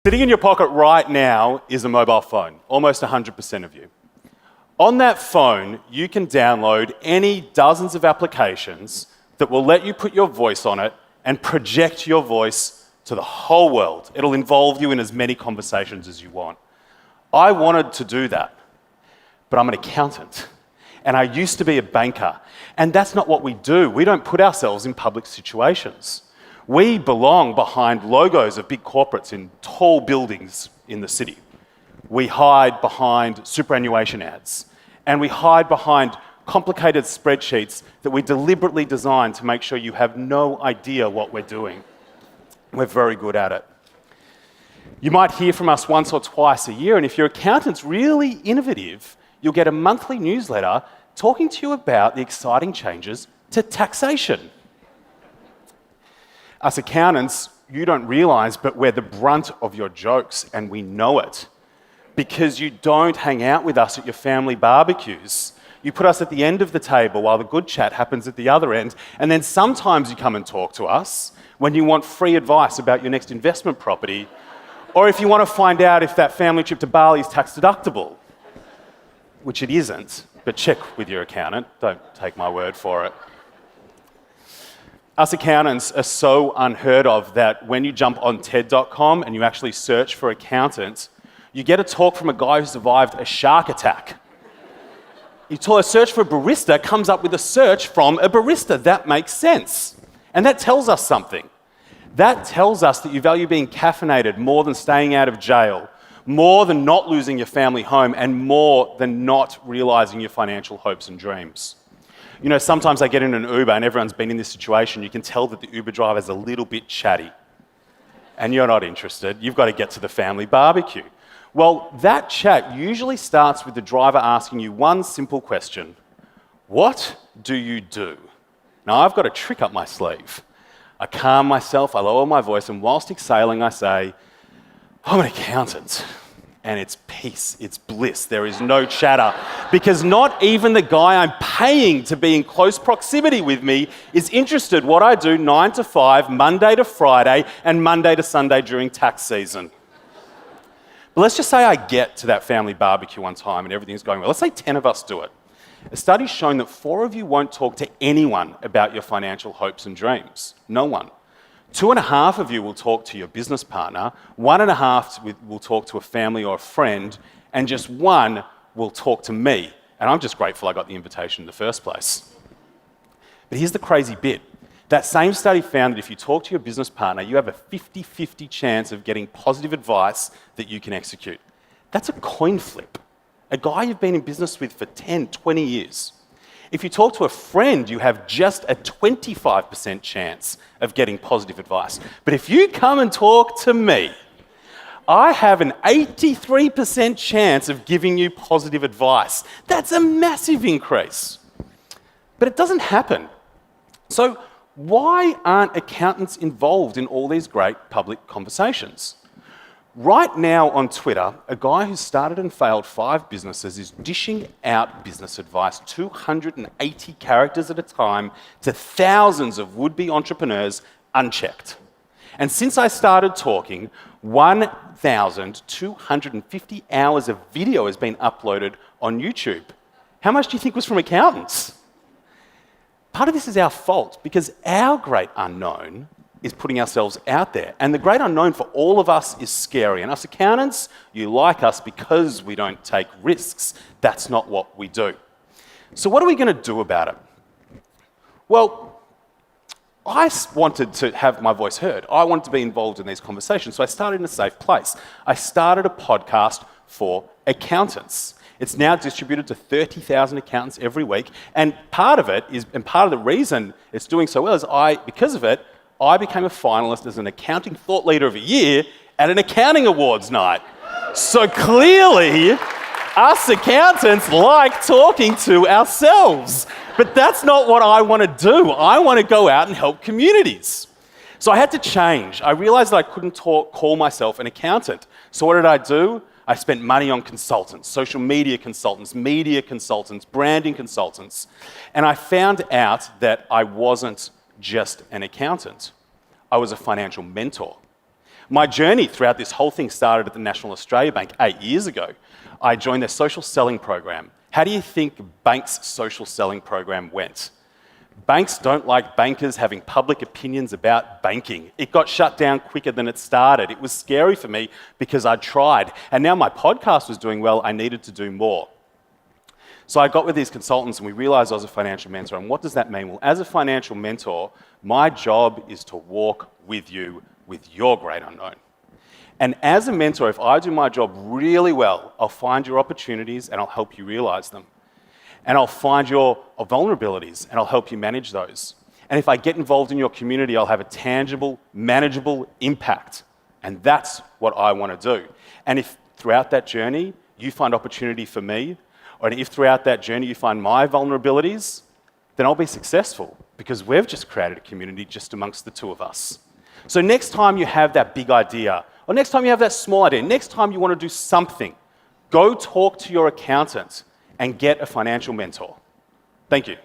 Sitting in your pocket right now is a mobile phone, almost 100% of you. On that phone, you can download any dozens of applications that will let you put your voice on it and project your voice to the whole world. It'll involve you in as many conversations as you want. I wanted to do that, but I'm an accountant, and I used to be a banker, and that's not what we do. We don't put ourselves in public situations. We belong behind logos of big corporates in tall buildings in the city. We hide behind superannuation ads, and we hide behind complicated spreadsheets that we deliberately designed to make sure you have no idea what we're doing. We're very good at it. You might hear from us once or twice a year, and if your accountant's really innovative, you'll get a monthly newsletter talking to you about the exciting changes to taxation. Us accountants, you don't realise, but we're the brunt of your jokes, and we know it. Because you don't hang out with us at your family barbecues. You put us at the end of the table while the good chat happens at the other end, and then sometimes you come and talk to us when you want free advice about your next investment property, or if you want to find out if that family trip to Bali is tax deductible, which it isn't, but check with your accountant, don't take my word for it. Us accountants are so unheard of that when you jump on TED.com and you actually search for accountant, you get a talk from a guy who survived a shark attack. You search for a barista, comes up with a search from a barista. That makes sense. And that tells us something. That tells us that you value being caffeinated more than staying out of jail, more than not losing your family home, and more than not realising your financial hopes and dreams. You know, sometimes I get in an Uber and everyone's been in this situation. You can tell that the Uber driver's a little bit chatty. And you're not interested. You've got to get to the family barbecue. Well, that chat usually starts with the driver asking you one simple question. What do you do? Now, I've got a trick up my sleeve. I calm myself, I lower my voice, and whilst exhaling, I say, I'm an accountant. And it's peace, it's bliss. There is no chatter. Because not even the guy I'm paying to be in close proximity with me is interested what I do 9 to 5, Monday to Friday, and Monday to Sunday during tax season. But let's just say I get to that family barbecue one time and everything's going well. Let's say 10 of us do it. A study's shown that 4 of you won't talk to anyone about your financial hopes and dreams. No one. 2.5 of you will talk to your business partner, 1.5 will talk to a family or a friend, and just 1 will talk to me. And I'm just grateful I got the invitation in the first place. But here's the crazy bit. That same study found that if you talk to your business partner, you have a 50-50 chance of getting positive advice that you can execute. That's a coin flip. A guy you've been in business with for 10, 20 years. If you talk to a friend, you have just a 25% chance of getting positive advice. But if you come and talk to me, I have an 83% chance of giving you positive advice. That's a massive increase. But it doesn't happen. So why aren't accountants involved in all these great public conversations? Right now on Twitter, a guy who started and failed 5 businesses is dishing out business advice, 280 characters at a time, to thousands of would-be entrepreneurs unchecked. And since I started talking, 1,250 hours of video has been uploaded on YouTube. How much do you think was from accountants? Part of this is our fault because our great unknown is putting ourselves out there. And the great unknown for all of us is scary. And us accountants, you like us because we don't take risks. That's not what we do. So what are we going to do about it? Well, I wanted to have my voice heard. I wanted to be involved in these conversations. So I started in a safe place. I started a podcast for accountants. It's now distributed to 30,000 accountants every week. And part of the reason it's doing so well is because of it, I became a finalist as an accounting thought leader of the year at an accounting awards night. So clearly, us accountants like talking to ourselves. But that's not what I want to do. I want to go out and help communities. So I had to change. I realized that I couldn't call myself an accountant. So what did I do? I spent money on consultants, social media consultants, branding consultants. And I found out that I wasn't just an accountant. I was a financial mentor. My journey throughout this whole thing started at the National Australia Bank 8 years ago. I joined their social selling program. How do you think banks' social selling program went? Banks don't like bankers having public opinions about banking. It got shut down quicker than it started. It was scary for me because I tried. And now my podcast was doing well, I needed to do more. So I got with these consultants and we realized I was a financial mentor. And what does that mean? Well, as a financial mentor, my job is to walk with you with your great unknown. And as a mentor, if I do my job really well, I'll find your opportunities and I'll help you realize them. And I'll find your vulnerabilities and I'll help you manage those. And if I get involved in your community, I'll have a tangible, manageable impact. And that's what I want to do. And if throughout that journey you find opportunity for me, or if throughout that journey you find my vulnerabilities, then I'll be successful because we've just created a community just amongst the two of us. So next time you have that big idea, or next time you have that small idea, next time you want to do something, go talk to your accountant and get a financial mentor. Thank you.